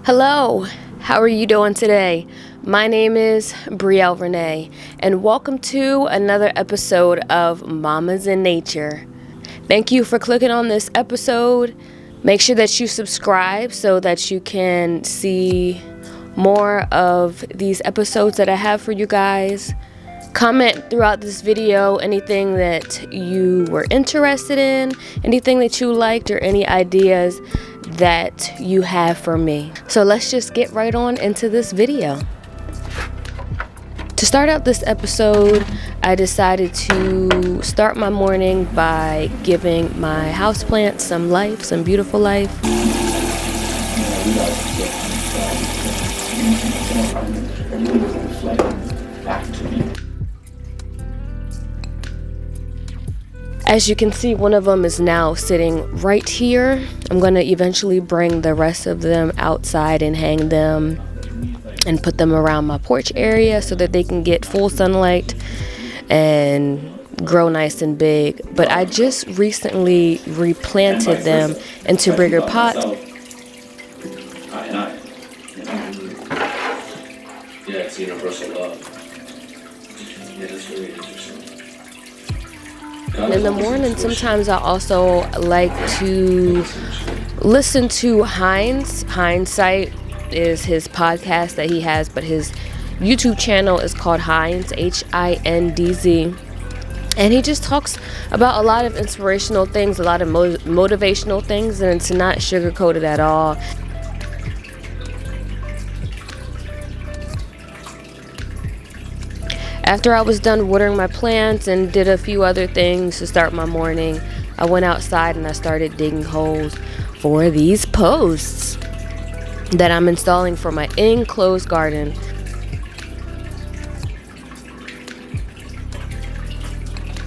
Hello, how are you doing today? My name is Brielle Renee, and welcome to another episode of Mamas in Nature. Thank you for clicking on this episode. Make sure that you subscribe so that you can see more of these episodes that I have for you guys. Comment throughout this video anything that you were interested in, anything that you liked, or any ideas that you have for me. So let's just get right on into this video. To start out this episode, I decided to start my morning by giving my houseplants some life, some beautiful life. As you can see, one of them is now sitting right here. I'm going to eventually bring the rest of them outside and hang them and put them around my porch area so that they can get full sunlight and grow nice and big. But I just recently replanted them into bigger pots. Yeah, it's universal love. Yeah, that's really interesting. In the morning, sometimes I also like to listen to Heinz. Hindsight is his podcast that he has, but his YouTube channel is called Hindz, Hindz. And he just talks about a lot of inspirational things, a lot of motivational things, and it's not sugar-coated at all. After I was done watering my plants and did a few other things to start my morning, I went outside and I started digging holes for these posts that I'm installing for my enclosed garden.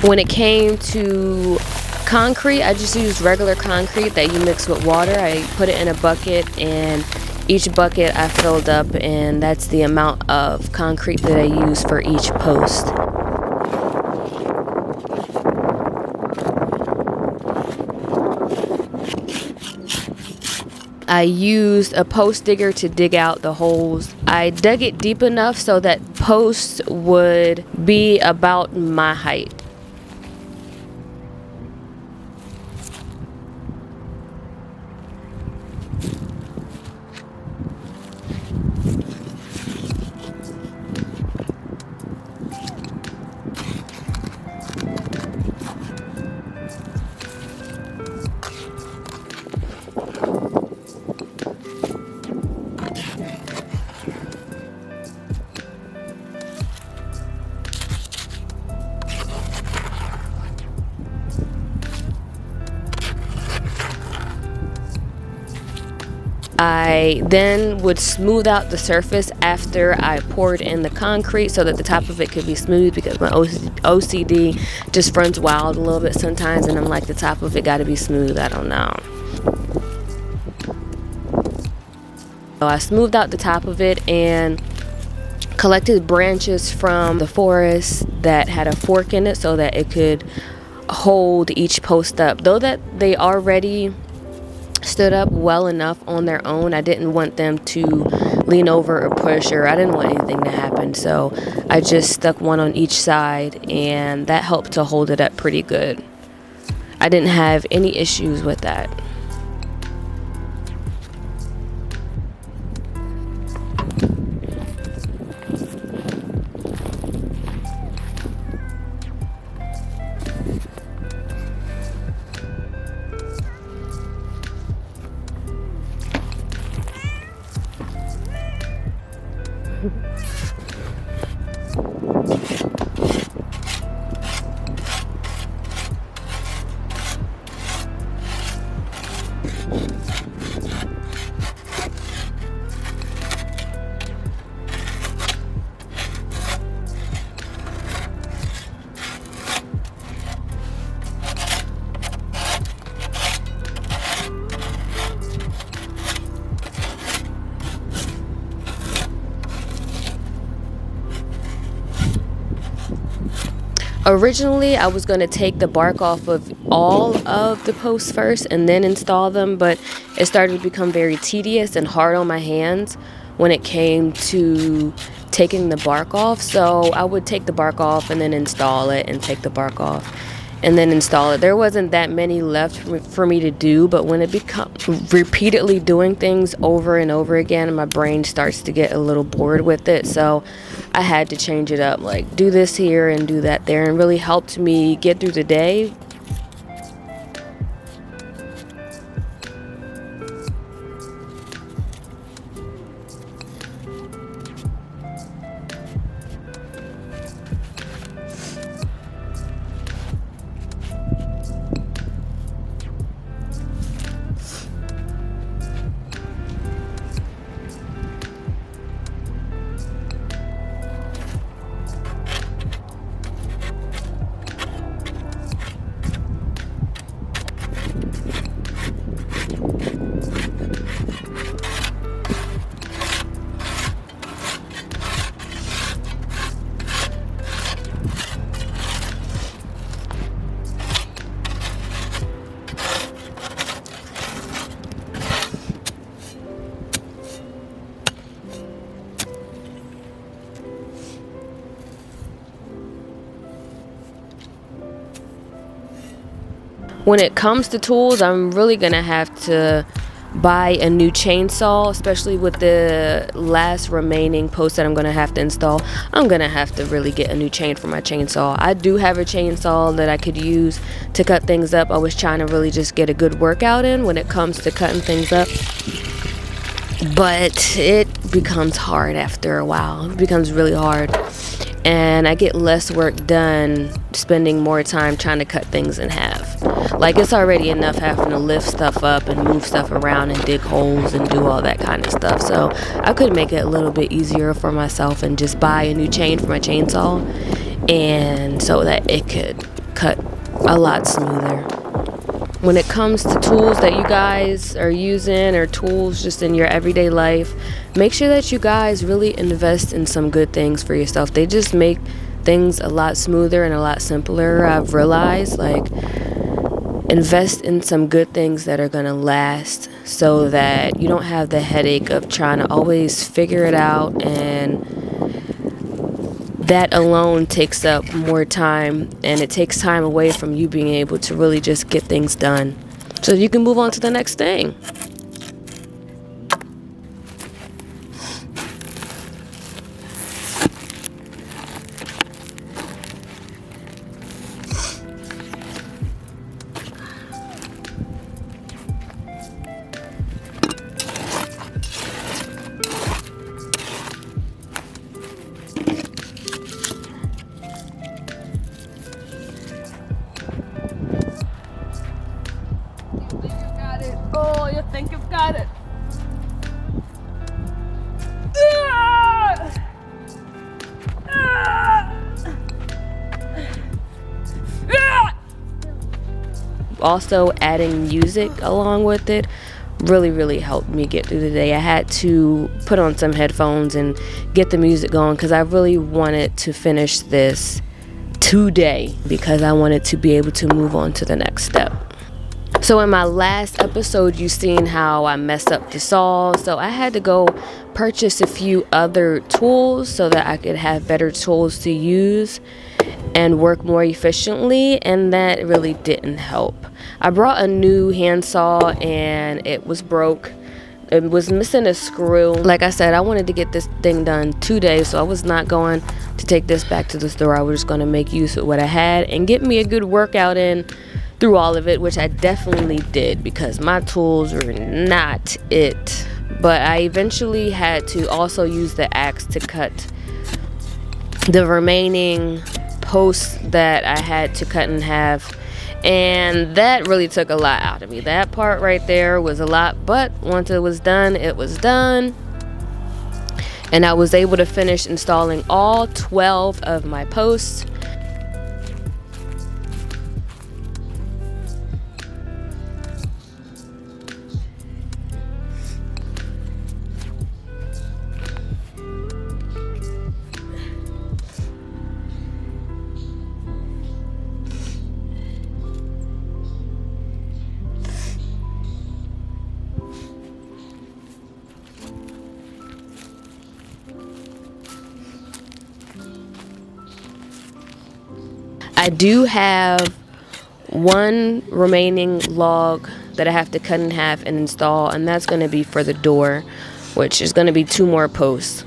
When it came to concrete, I just used regular concrete that you mix with water. I put it in a bucket, and each bucket I filled up, and that's the amount of concrete that I use for each post. I used a post digger to dig out the holes. I dug it deep enough so that posts would be about my height. I then would smooth out the surface after I poured in the concrete so that the top of it could be smooth, because my OCD just runs wild a little bit sometimes, and I'm like, the top of it got to be smooth. I don't know. So I smoothed out the top of it and collected branches from the forest that had a fork in it so that it could hold each post up. Though that they already stood up well enough on their own, I didn't want them to lean over or push, or I didn't want anything to happen, so I just stuck one on each side, and that helped to hold it up pretty good. I didn't have any issues with that. Originally, I was going to take the bark off of all of the posts first and then install them, but it started to become very tedious and hard on my hands when it came to taking the bark off. So I would take the bark off and then install it, and take the bark off and then install it. There wasn't that many left for me to do, but when it becomes repeatedly doing things over and over again, my brain starts to get a little bored with it. So I had to change it up, like do this here and do that there, and really helped me get through the day. When it comes to tools, I'm really gonna have to buy a new chainsaw, especially with the last remaining post that I'm gonna have to install. I'm gonna have to really get a new chain for my chainsaw. I do have a chainsaw that I could use to cut things up. I was trying to really just get a good workout in when it comes to cutting things up, but it becomes hard after a while. It becomes really hard, and I get less work done spending more time trying to cut things in half. Like, it's already enough having to lift stuff up and move stuff around and dig holes and do all that kind of stuff. So I could make it a little bit easier for myself and just buy a new chain for my chainsaw, and so that it could cut a lot smoother. When it comes to tools that you guys are using, or tools just in your everyday life, make sure that you guys really invest in some good things for yourself. They just make things a lot smoother and a lot simpler. I've realized, like, invest in some good things that are gonna last, so that you don't have the headache of trying to always figure it out, and that alone takes up more time, and it takes time away from you being able to really just get things done so you can move on to the next thing. Oh, you think you've got it? Also, adding music along with it really helped me get through the day. I had to put on some headphones and get the music going because I really wanted to finish this today, because I wanted to be able to move on to the next step. So in my last episode, you seen how I messed up the saw, so I had to go purchase a few other tools so that I could have better tools to use and work more efficiently, and that really didn't help. I brought a new handsaw and it was broke. It was missing a screw. Like I said, I wanted to get this thing done today, so I was not going to take this back to the store. I was just going to make use of what I had and get me a good workout in through all of it, which I definitely did, because my tools were not it. But I eventually had to also use the axe to cut the remaining posts that I had to cut in half, and that really took a lot out of me. That part right there was a lot, but once it was done, it was done, and I was able to finish installing all 12 of my posts. I do have one remaining log that I have to cut in half and install, and that's going to be for the door, which is going to be 2 more posts.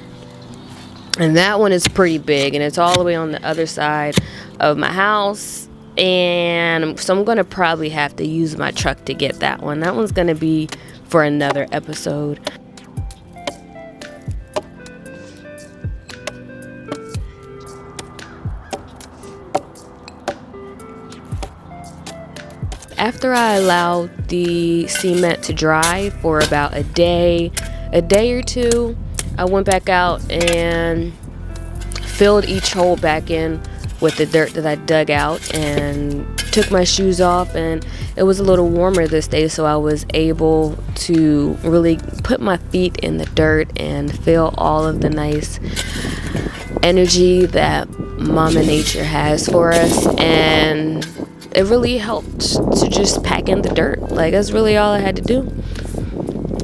And that one is pretty big, and it's all the way on the other side of my house, and so I'm going to probably have to use my truck to get that one. That one's going to be for another episode. After I allowed the cement to dry for about a day or two, I went back out and filled each hole back in with the dirt that I dug out, and took my shoes off. And it was a little warmer this day, so I was able to really put my feet in the dirt and feel all of the nice energy that Mama Nature has for us. And it really helped to just pack in the dirt. Like, that's really all I had to do.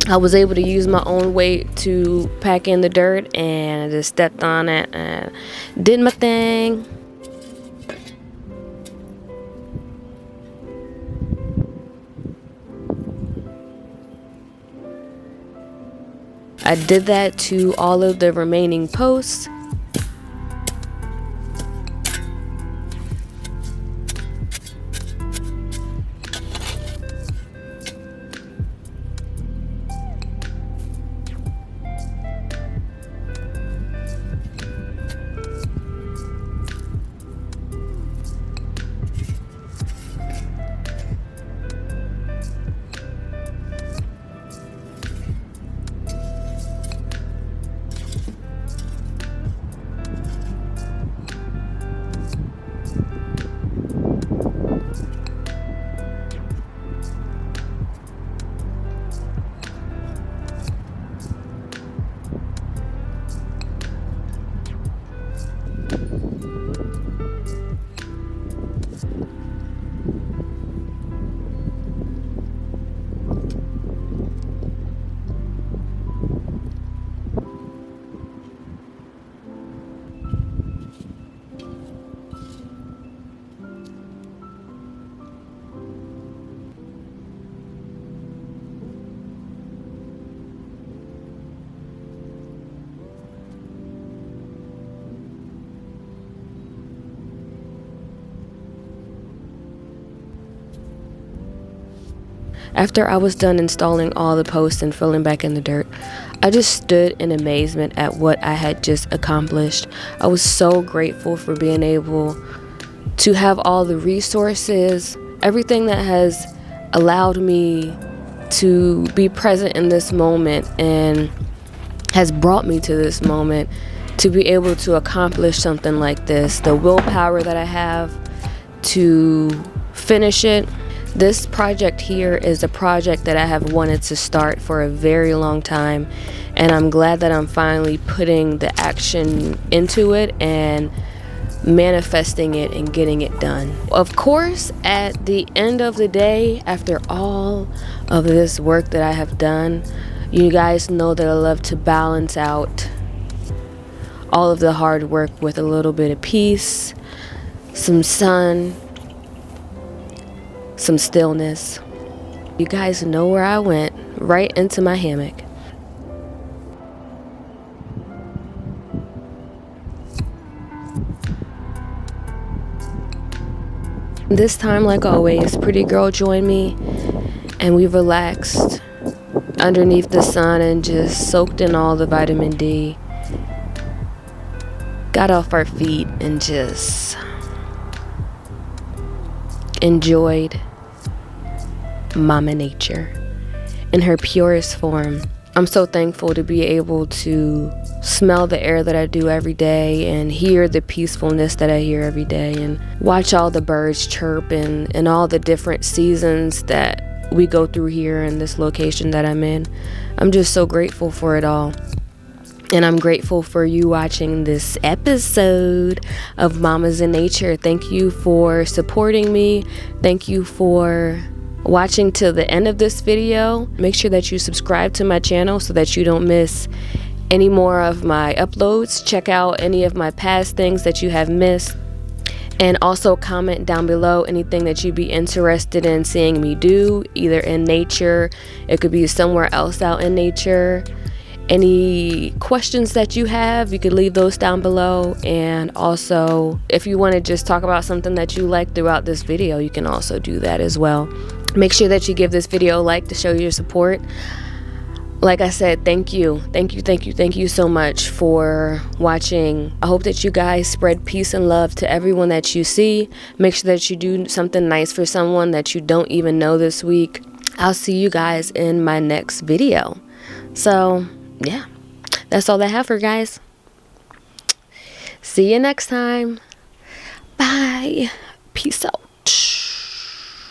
I was able to use my own weight to pack in the dirt, and I just stepped on it and did my thing. I did that to all of the remaining posts. After I was done installing all the posts and filling back in the dirt, I just stood in amazement at what I had just accomplished. I was so grateful for being able to have all the resources, everything that has allowed me to be present in this moment and has brought me to this moment, to be able to accomplish something like this, the willpower that I have to finish it. This project here is a project that I have wanted to start for a very long time, and I'm glad that I'm finally putting the action into it and manifesting it and getting it done. Of course, at the end of the day, after all of this work that I have done, you guys know that I love to balance out all of the hard work with a little bit of peace, some sun, some stillness. You guys know where I went, right into my hammock. This time, like always, Pretty Girl joined me, and we relaxed underneath the sun and just soaked in all the vitamin D. Got off our feet and just enjoyed Mama Nature in her purest form. I'm so thankful to be able to smell the air that I do every day and hear the peacefulness that I hear every day and watch all the birds chirp and all the different seasons that we go through here in this location that I'm in. I'm just so grateful for it all. And I'm grateful for you watching this episode of Mamas in Nature. Thank you for supporting me. Thank you for watching till the end of this video. Make sure that you subscribe to my channel so that you don't miss any more of my uploads. Check out any of my past things that you have missed. And also comment down below anything that you'd be interested in seeing me do, either in nature, it could be somewhere else out in nature. Any questions that you have, you could leave those down below. And also, if you want to just talk about something that you like throughout this video, you can also do that as well. Make sure that you give this video a like to show your support. Like I said, thank you so much for watching. I hope that you guys spread peace and love to everyone that you see. Make sure that you do something nice for someone that you don't even know this week. I'll see you guys in my next video. So yeah, that's all I have for you guys. See you next time. Bye. Peace out.